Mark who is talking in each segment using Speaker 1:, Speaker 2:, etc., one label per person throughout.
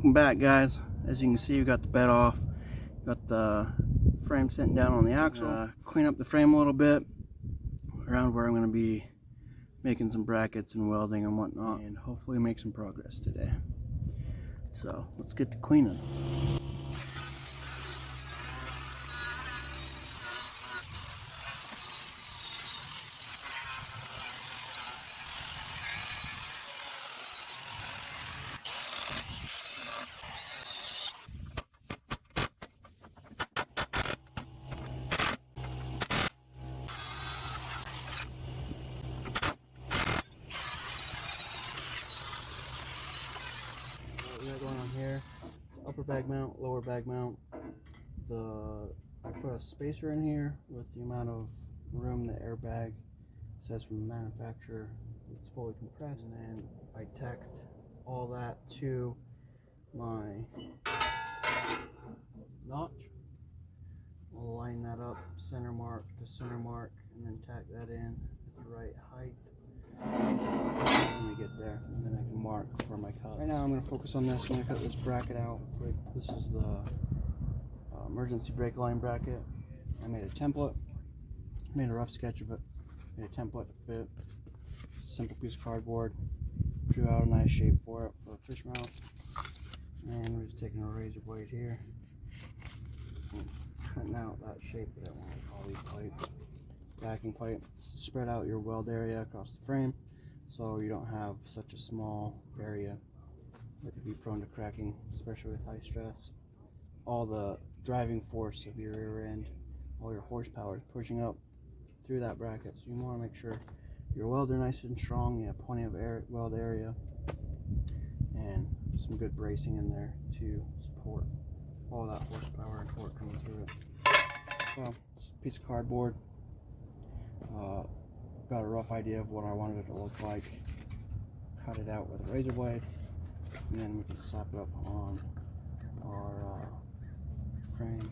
Speaker 1: Welcome back, guys. As you can see, we got the bed off, got the frame sitting down on the axle. Clean up the frame a little bit around where I'm going to be making some brackets and welding and whatnot, and hopefully make some progress today. So let's get to cleaning. What we got going on here, upper bag mount, lower bag mount. I put a spacer in here with the amount of room the airbag says from the manufacturer. It's fully compressed, and then I tacked all that to my notch. I'll line that up, center mark to center mark, and then tack that in at the right height when we get there, and then I can mark for my cut. Right now I'm going to focus on this. I'm going to cut this bracket out. This is the emergency brake line bracket. I made a template, made a rough sketch of it, made a template to fit. Simple piece of cardboard, drew out a nice shape for it for a fish mouth, and we're just taking a razor blade here and cutting out that shape that I want. All these plates, backing plate, spread out your weld area across the frame so you don't have such a small area that could be prone to cracking, especially with high stress. All the driving force of your rear end, all your horsepower is pushing up through that bracket, so you want to make sure your welds are nice and strong, you have plenty of weld area, and some good bracing in there to support all that horsepower and torque coming through it. So, this piece of cardboard, got a rough idea of what I wanted it to look like, cut it out with a razor blade, and then we can slap it up on our frame.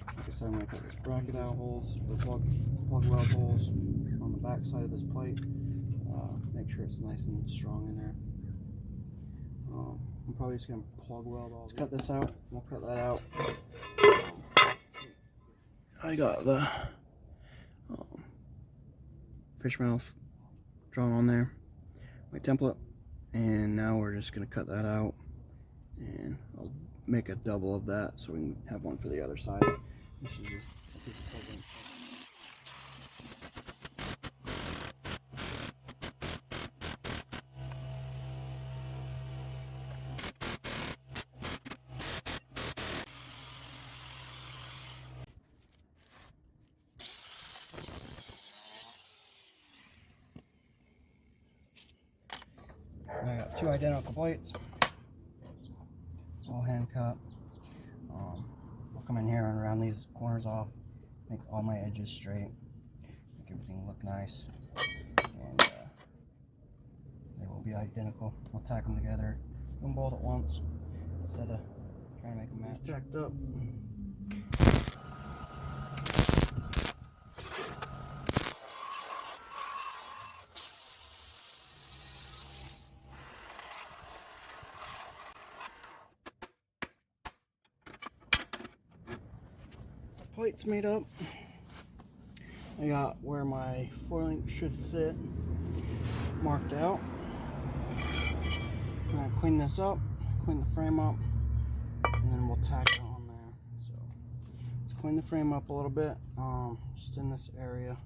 Speaker 1: Like I said, I'm going to cut this bracket out holes for plug weld holes on the back side of this plate. Make sure it's nice and strong in there. I'm probably just going to plug weld all. Let's cut this out. We'll cut that out. I got the fish mouth drawn on there, my template, and now we're just going to cut that out, and I'll make a double of that so we can have one for the other side. This is just a piece of plugging. I got two identical plates, all hand cut. I'll come in here and round these corners off, make all my edges straight, make everything look nice, and they will be identical. I'll tack them together, do them both at once instead of trying to make them match. Tacked up. Plates made up. I got where my four-link should sit marked out. I'm gonna clean this up, clean the frame up, and then we'll tack it on there. So let's clean the frame up a little bit, just in this area.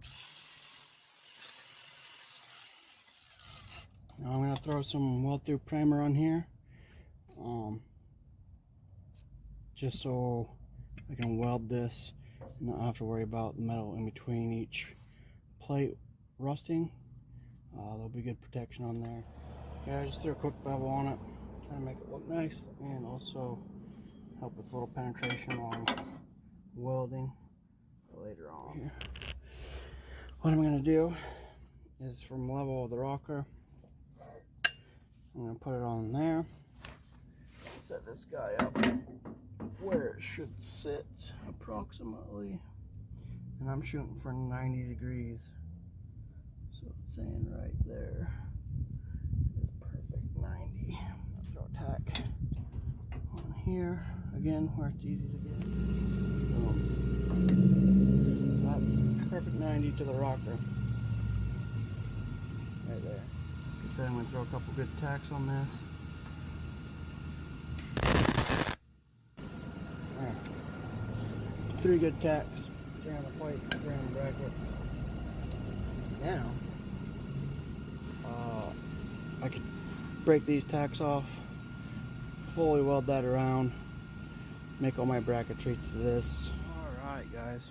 Speaker 1: Now I'm gonna throw some weld-through primer on here, just so I can weld this and not have to worry about the metal in between each plate rusting. There'll be good protection on there. Yeah, I just threw a quick bevel on it, trying to make it look nice, and also help with a little penetration on welding later on. Here. What I'm going to do is, from level of the rocker, I'm going to put it on there, set this guy up where it should sit approximately, and I'm shooting for 90 degrees, so it's saying right there is perfect 90. I'll throw a tack here again where it's easy to get. That's perfect 90 to the rocker. Right there. So I'm going to throw a couple good tacks on this. There. 3 good tacks. 3 on the plate, 3 on the bracket. Now, I could break these tacks off, fully weld that around, make all my bracketry to this. Alright guys,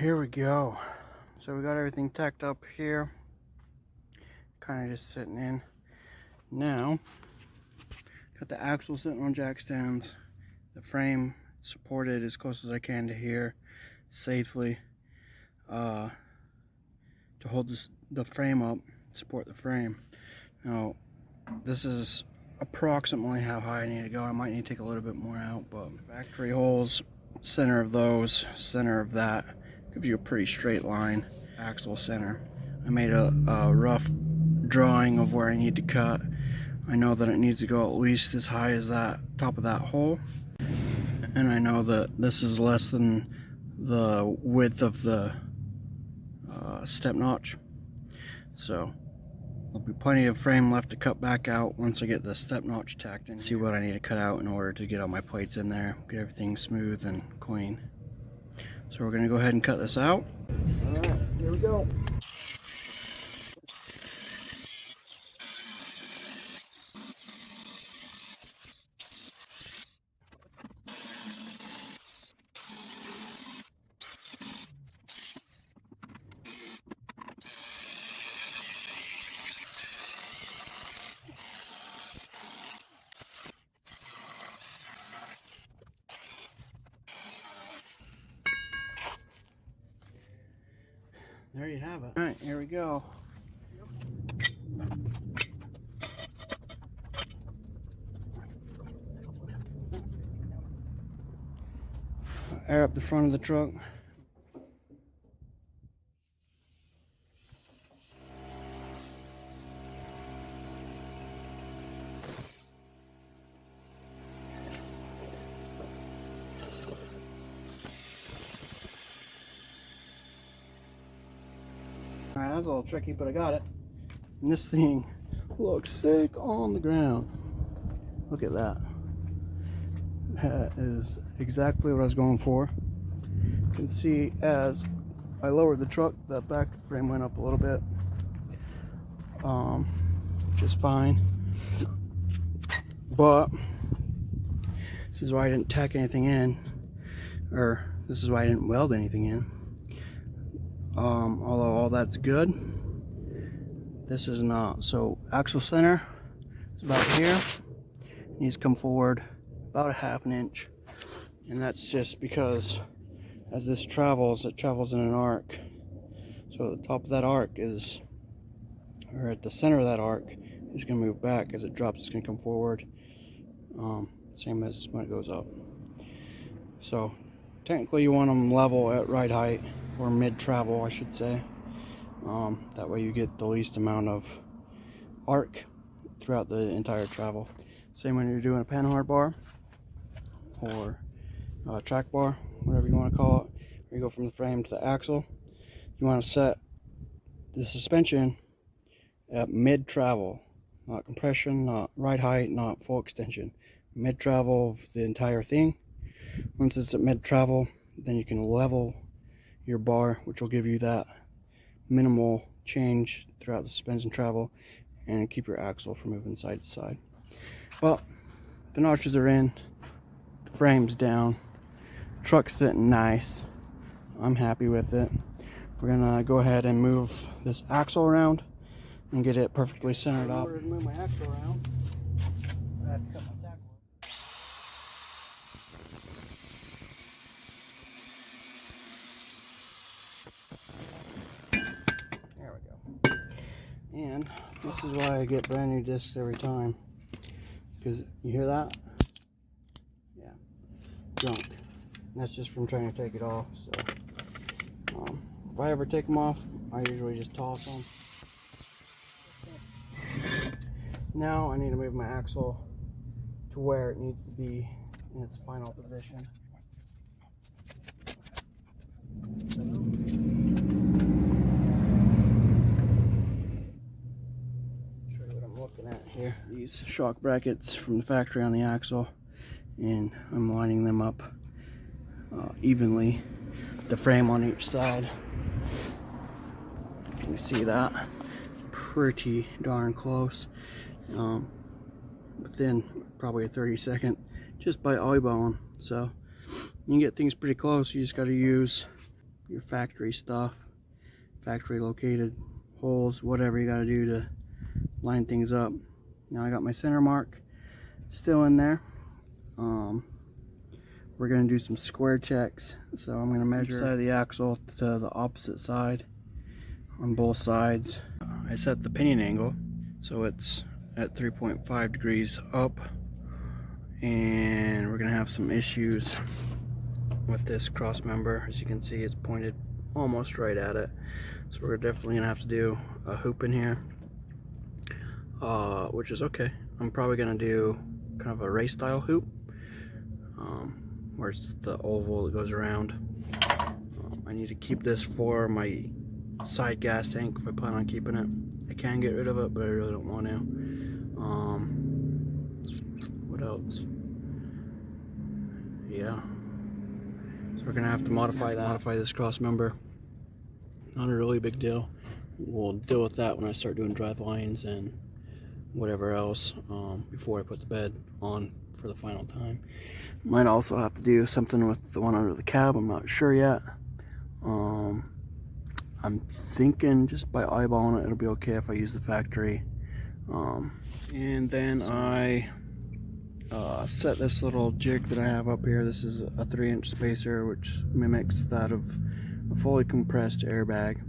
Speaker 1: here we go. So we got everything tacked up here, kind of just sitting in. Now, got the axle sitting on jack stands, the frame supported as close as I can to here, safely, to hold the frame up, support the frame. Now, this is approximately how high I need to go. I might need to take a little bit more out, but factory holes, center of those, center of that, gives you a pretty straight line. Axle center. I made a rough drawing of where I need to cut. I know that it needs to go at least as high as that top of that hole, and I know that this is less than the width of the step notch, so there'll be plenty of frame left to cut back out once I get the step notch tacked in. See what I need to cut out in order to get all my plates in there, get everything smooth and clean. So we're going to go ahead and cut this out. Alright, here we go. There you have it. Alright, here we go. Air up the front of the truck. Alright, that's a little tricky, but I got it. And this thing looks sick on the ground. Look at that. That is exactly what I was going for. You can see as I lowered the truck, the back frame went up a little bit, which is fine. But this is why I didn't tack anything in, or this is why I didn't weld anything in. Although all that's good, this is not. So axle center is about here. It needs to come forward about a ½ inch, and that's just because as this travels, it travels in an arc. So the top of that arc is, or at the center of that arc, is going to move back. As it drops, it's going to come forward. Same as when it goes up. So technically you want them level at ride height, or mid travel I should say. That way you get the least amount of arc throughout the entire travel. Same when you're doing a panhard bar or track bar, whatever you want to call it. Where you go from the frame to the axle, you want to set the suspension at mid travel, not compression, not ride height, not full extension. Mid travel of the entire thing. Once it's at mid travel, then you can level your bar, which will give you that minimal change throughout the suspension travel and keep your axle from moving side to side. Well, the notches are in, the frame's down, truck's sitting nice. I'm happy with it. We're gonna go ahead and move this axle around and get it perfectly centered up. In order to move my axle around, I have to cut my tack work. There we go. And this is why I get brand new discs every time. Because you hear that? Yeah, junk. And that's just from trying to take it off. So if I ever take them off, I usually just toss them. Now I need to move my axle to where it needs to be in its final position. Show you what I'm looking at here. These shock brackets from the factory on the axle, and I'm lining them up evenly, the frame on each side. Can you see that? Pretty darn close. Within probably a 30-second, just by eyeballing. So you can get things pretty close. You just got to use your factory stuff, factory located holes, whatever you got to do to line things up. Now I got my center mark still in there. We're going to do some square checks. So I'm going to measure side of the axle to the opposite side on both sides. I set the pinion angle so it's at 3.5 degrees up, and we're going to have some issues with this cross member. As you can see, it's pointed almost right at it, so we're definitely going to have to do a hoop in here, which is okay. I'm probably going to do kind of a race style hoop, where it's the oval that goes around. I need to keep this for my side gas tank if I plan on keeping it. I can get rid of it, but I really don't want to. What else? Yeah, so we're gonna have to modify this cross member. Not a really big deal. We'll deal with that when I start doing drive lines and whatever else, before I put the bed on for the final time. Might also have to do something with the one under the cab. I'm not sure yet. I'm thinking just by eyeballing it, it'll be okay if I use the factory. And then I set this little jig that I have up here. This is a 3-inch spacer, which mimics that of a fully compressed airbag.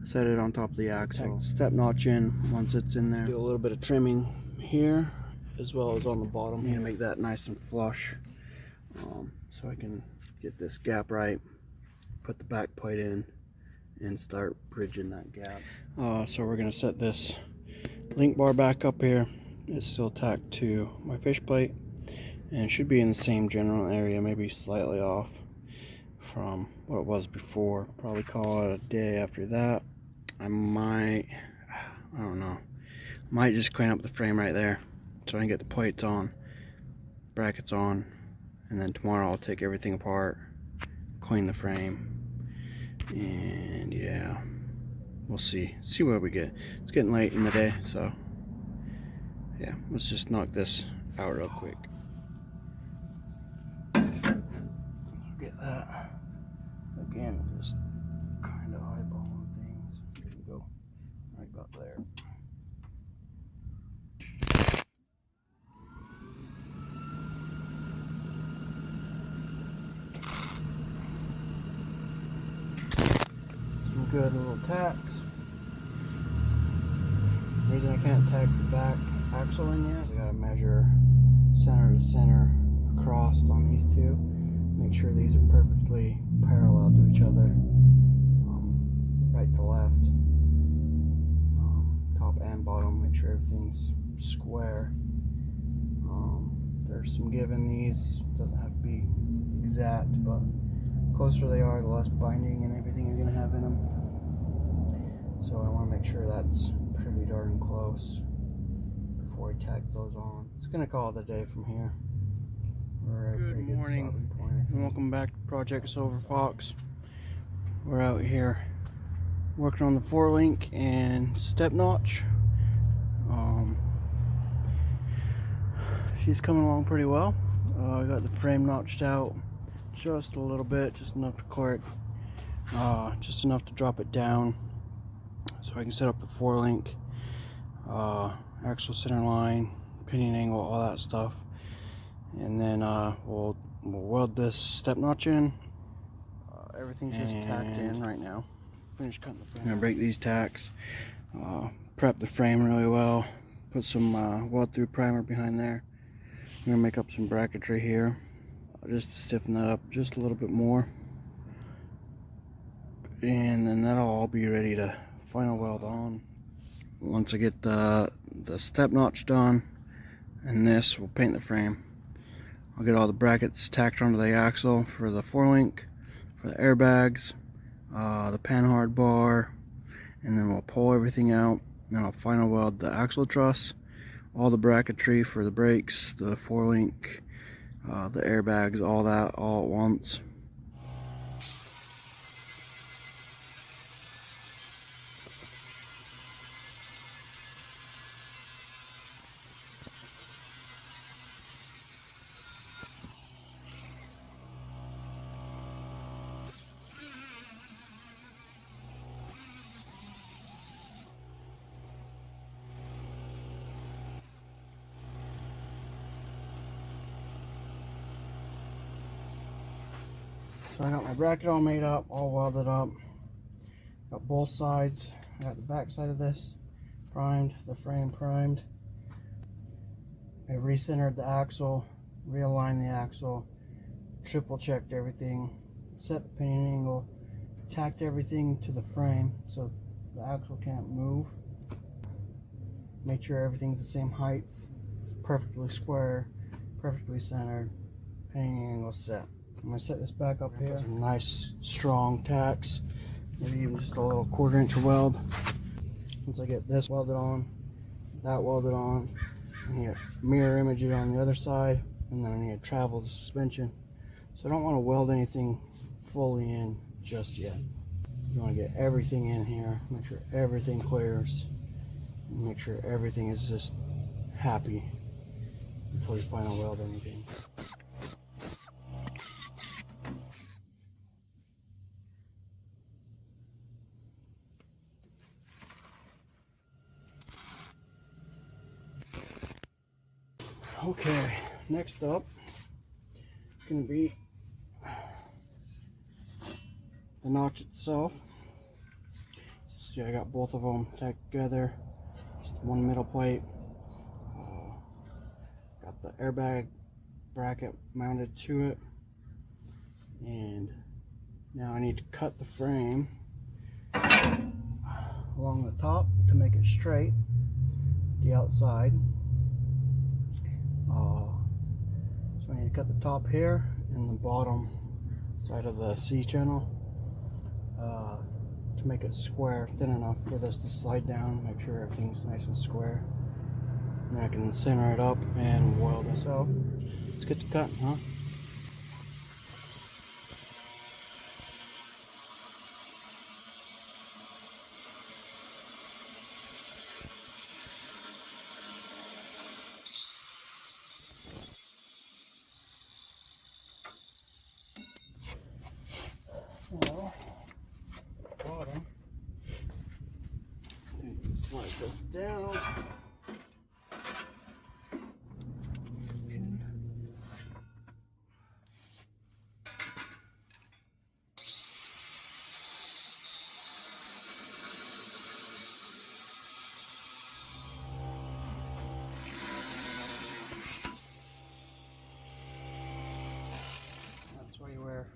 Speaker 1: Set it on top of the axle. Step notch in once it's in there. Do a little bit of trimming here, as well as on the bottom here, to make that nice and flush. So I can get this gap right, put the back plate in, and start bridging that gap. So we're going to set this link bar back up here. It's still tacked to my fish plate, and it should be in the same general area, maybe slightly off from what it was before. Probably call it a day after that. I don't know, might just clean up the frame right there so I can get the plates on, brackets on, and then tomorrow I'll take everything apart, clean the frame, and yeah, we'll see what we get. It's getting late in the day, so yeah, let's just knock this out real quick. Get that again, just kind of eyeballing things. There you go, right about there. Some good little tacks. The reason I can't tack the back axle in yet is I gotta measure center to center across on these two. Make sure these are perfectly parallel to each other, right to left, top and bottom. Make sure everything's square. There's some give in these. Doesn't have to be exact, but the closer they are, the less binding and everything you're gonna have in them. So I want to make sure that's pretty darn close before I tack those on. It's gonna call it a day from here. Good morning, and welcome back to Project SilverFox. We're out here working on the 4-link and step notch. She's coming along pretty well. I got the frame notched out just a little bit, just enough to clear it, just enough to drop it down so I can set up the 4-link, axle center line, pinion angle, all that stuff. And then we'll weld this step notch in. Everything's just tacked in right now. Finished cutting the frame. I'm gonna break these tacks, prep the frame really well, put some weld through primer behind there. I'm gonna make up some bracketry here, just to stiffen that up just a little bit more. And then that'll all be ready to final weld on. Once I get the step notch done and this will paint the frame. I'll get all the brackets tacked onto the axle for the 4-link, for the airbags, the panhard bar, and then we'll pull everything out. Then I'll final weld the axle truss, all the bracketry for the brakes, the 4-link, the airbags, all that all at once. So I got my bracket all made up, all welded up. Got both sides. I got the back side of this primed, the frame primed. I recentered the axle, realigned the axle, triple checked everything, set the pinion angle, tacked everything to the frame so the axle can't move. Make sure everything's the same height, perfectly square, perfectly centered, pinion angle set. I'm going to set this back up here. Some nice strong tacks, maybe even just a little 1/4 inch weld. Once I get this welded on, that welded on, I need to mirror image it on the other side, and then I need to travel the suspension. So I don't want to weld anything fully in just yet. You want to get everything in here, make sure everything clears, and make sure everything is just happy before you final weld anything. Okay, next up is going to be the notch itself. See, I got both of them tacked together, just one middle plate. Got the airbag bracket mounted to it, and now I need to cut the frame along the top to make it straight, the outside. So I need to cut the top here and the bottom side of the C channel to make it square, thin enough for this to slide down, make sure everything's nice and square. And then I can center it up and weld it. So let's get to cutting, huh? Well, bottom. Slide this down. That's why you wear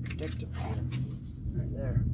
Speaker 1: protective gear right there.